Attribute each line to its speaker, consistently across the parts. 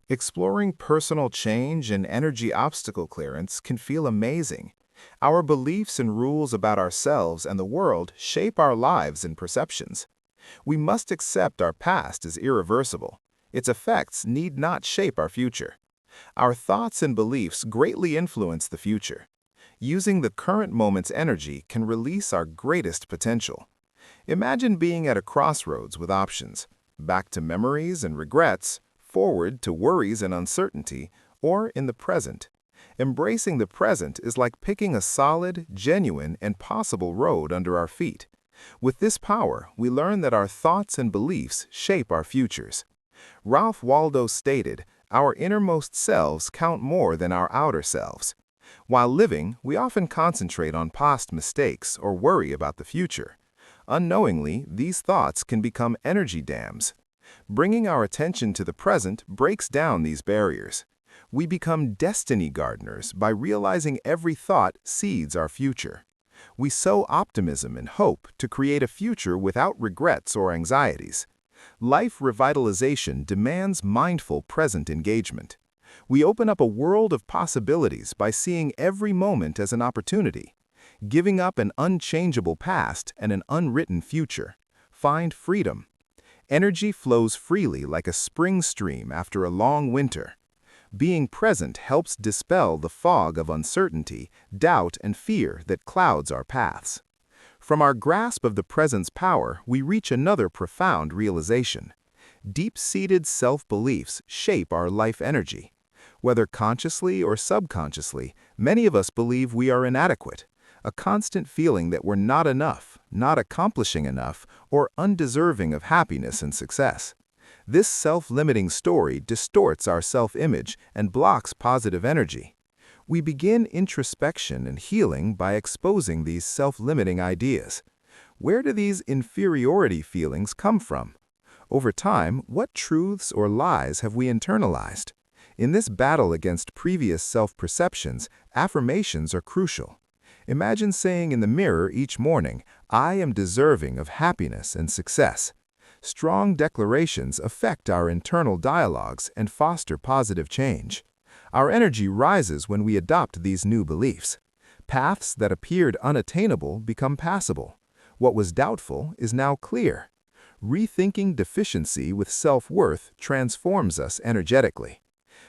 Speaker 1: Exploring personal change and energy obstacle clearance can feel amazing. Our beliefs and rules about ourselves and the world shape our lives and perceptions. We must accept our past is irreversible. Its effects need not shape our future. Our thoughts and beliefs greatly influence the future. Using the current moment's energy can release our greatest potential. Imagine being at a crossroads with options: back to memories and regrets, forward to worries and uncertainty, or in the present. Embracing the present is like picking a solid, genuine, and possible road under our feet. With this power, we learn that our thoughts and beliefs shape our futures. Ralph Waldo stated, "Our innermost selves count more than our outer selves." While living, we often concentrate on past mistakes or worry about the future. Unknowingly, these thoughts can become energy dams. Bringing our attention to the present breaks down these barriers. We become destiny gardeners by realizing every thought seeds our future. We sow optimism and hope to create a future without regrets or anxieties. Life revitalization demands mindful present engagement. We open up a world of possibilities by seeing every moment as an opportunity. Giving up an unchangeable past and an unwritten future. Find freedom. Energy flows freely like a spring stream after a long winter. Being present helps dispel the fog of uncertainty, doubt, and fear that clouds our paths. From our grasp of the present's power, we reach another profound realization. Deep-seated self-beliefs shape our life energy. Whether consciously or subconsciously, many of us believe we are inadequate, a constant feeling that we're not enough, not accomplishing enough, or undeserving of happiness and success. This self-limiting story distorts our self-image and blocks positive energy. We begin introspection and healing by exposing these self-limiting ideas. Where do these inferiority feelings come from? Over time, what truths or lies have we internalized? In this battle against previous self-perceptions, affirmations are crucial. Imagine saying in the mirror each morning, "I am deserving of happiness and success." Strong declarations affect our internal dialogues and foster positive change. Our energy rises when we adopt these new beliefs. Paths that appeared unattainable become passable. What was doubtful is now clear. Rethinking deficiency with self-worth transforms us energetically.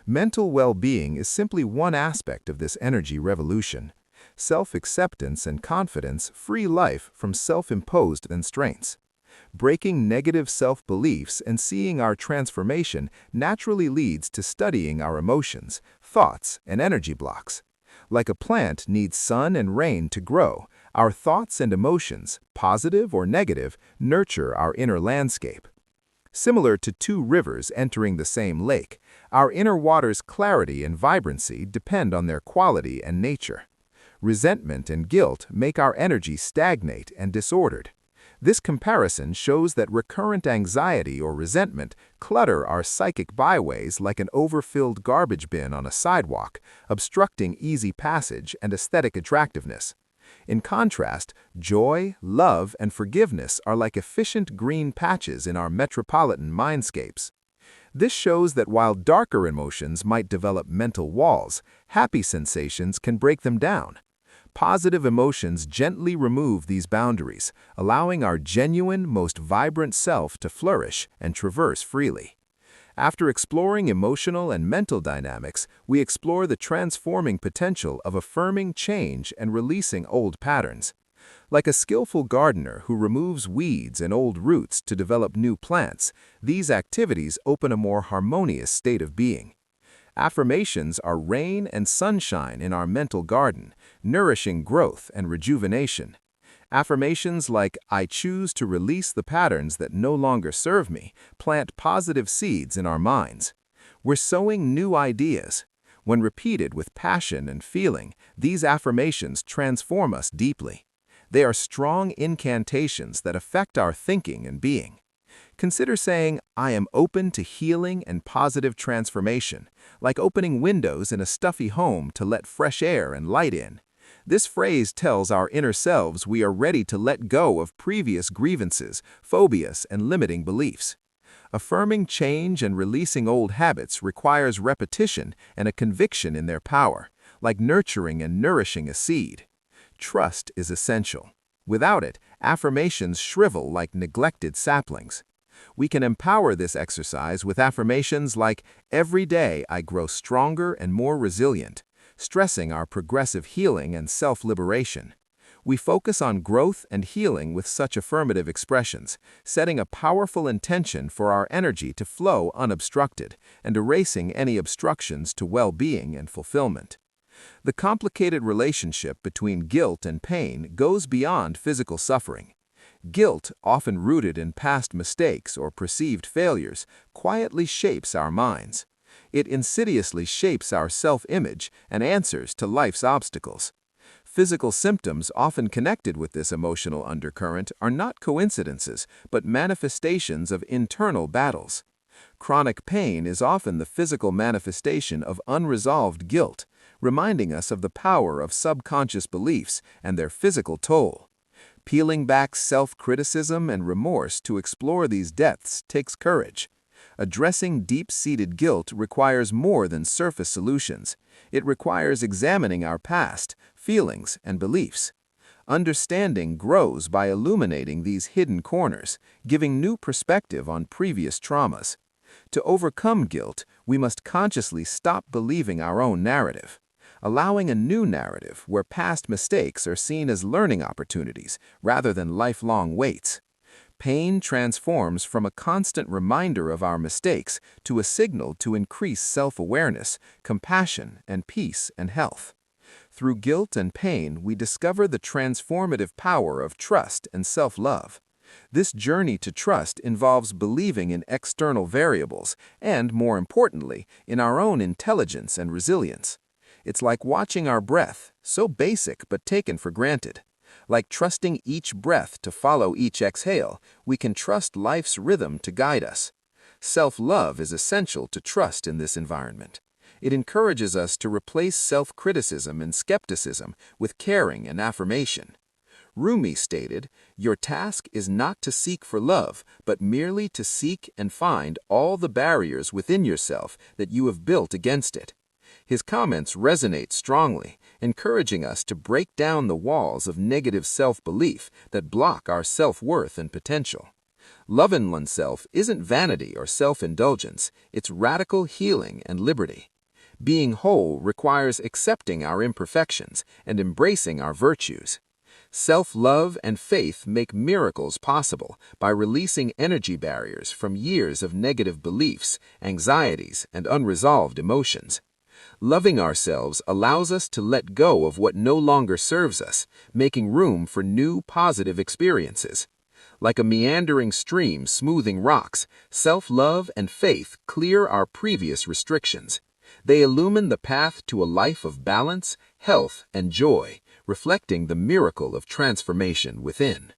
Speaker 1: Mental well-being is simply one aspect of this energy revolution. Self-acceptance and confidence free life from self-imposed constraints. Breaking negative self-beliefs and seeing our transformation naturally leads to studying our emotions, thoughts, and energy blocks. Like a plant needs sun and rain to grow, our thoughts and emotions, positive or negative, nurture our inner landscape. Similar to two rivers entering the same lake, our inner water's clarity and vibrancy depend on their quality and nature. Resentment and guilt make our energy stagnate and disordered. This comparison shows that recurrent anxiety or resentment clutter our psychic byways like an overfilled garbage bin on a sidewalk, obstructing easy passage and aesthetic attractiveness. In contrast, joy, love, and forgiveness are like efficient green patches in our metropolitan mindscapes. This shows that while darker emotions might develop mental walls, happy sensations can break them down. Positive emotions gently remove these boundaries, allowing our genuine, most vibrant self to flourish and traverse freely. After exploring emotional and mental dynamics, we explore the transforming potential of affirming change and releasing old patterns. Like a skillful gardener who removes weeds and old roots to develop new plants, these activities open a more harmonious state of being. Affirmations are rain and sunshine in our mental garden, nourishing growth and rejuvenation. Affirmations like "I choose to release the patterns that no longer serve me" plant positive seeds in our minds. We're sowing new ideas. When repeated with passion and feeling, these affirmations transform us deeply. They are strong incantations that affect our thinking and being. Consider saying, "I am open to healing and positive transformation," like opening windows in a stuffy home to let fresh air and light in. This phrase tells our inner selves we are ready to let go of previous grievances, phobias, and limiting beliefs. Affirming change and releasing old habits requires repetition and a conviction in their power, like nurturing and nourishing a seed. Trust is essential. Without it, affirmations shrivel like neglected saplings. We can empower this exercise with affirmations like, "Every day I grow stronger and more resilient," stressing our progressive healing and self-liberation. We focus on growth and healing with such affirmative expressions, setting a powerful intention for our energy to flow unobstructed and erasing any obstructions to well-being and fulfillment. The complicated relationship between guilt and pain goes beyond physical suffering. Guilt, often rooted in past mistakes or perceived failures, quietly shapes our minds. It insidiously shapes our self-image and answers to life's obstacles. Physical symptoms often connected with this emotional undercurrent are not coincidences, but manifestations of internal battles. Chronic pain is often the physical manifestation of unresolved guilt, reminding us of the power of subconscious beliefs and their physical toll. Peeling back self-criticism and remorse to explore these depths takes courage. Addressing deep-seated guilt requires more than surface solutions. It requires examining our past, feelings, and beliefs. Understanding grows by illuminating these hidden corners, giving new perspective on previous traumas. To overcome guilt, we must consciously stop believing our own narrative, allowing a new narrative where past mistakes are seen as learning opportunities rather than lifelong weights. Pain transforms from a constant reminder of our mistakes to a signal to increase self-awareness, compassion, and peace and health. Through guilt and pain, we discover the transformative power of trust and self-love. This journey to trust involves believing in external variables and, more importantly, in our own intelligence and resilience. It's like watching our breath, so basic but taken for granted. Like trusting each breath to follow each exhale, we can trust life's rhythm to guide us. Self-love is essential to trust in this environment. It encourages us to replace self-criticism and skepticism with caring and affirmation. Rumi stated, "Your task is not to seek for love, but merely to seek and find all the barriers within yourself that you have built against it." His comments resonate strongly, encouraging us to break down the walls of negative self-belief that block our self-worth and potential. Loving oneself isn't vanity or self-indulgence, it's radical healing and liberty. Being whole requires accepting our imperfections and embracing our virtues. Self-love and faith make miracles possible by releasing energy barriers from years of negative beliefs, anxieties, and unresolved emotions. Loving ourselves allows us to let go of what no longer serves us, making room for new positive experiences. Like a meandering stream smoothing rocks, self-love and faith clear our previous restrictions. They illumine the path to a life of balance, health, and joy, reflecting the miracle of transformation within.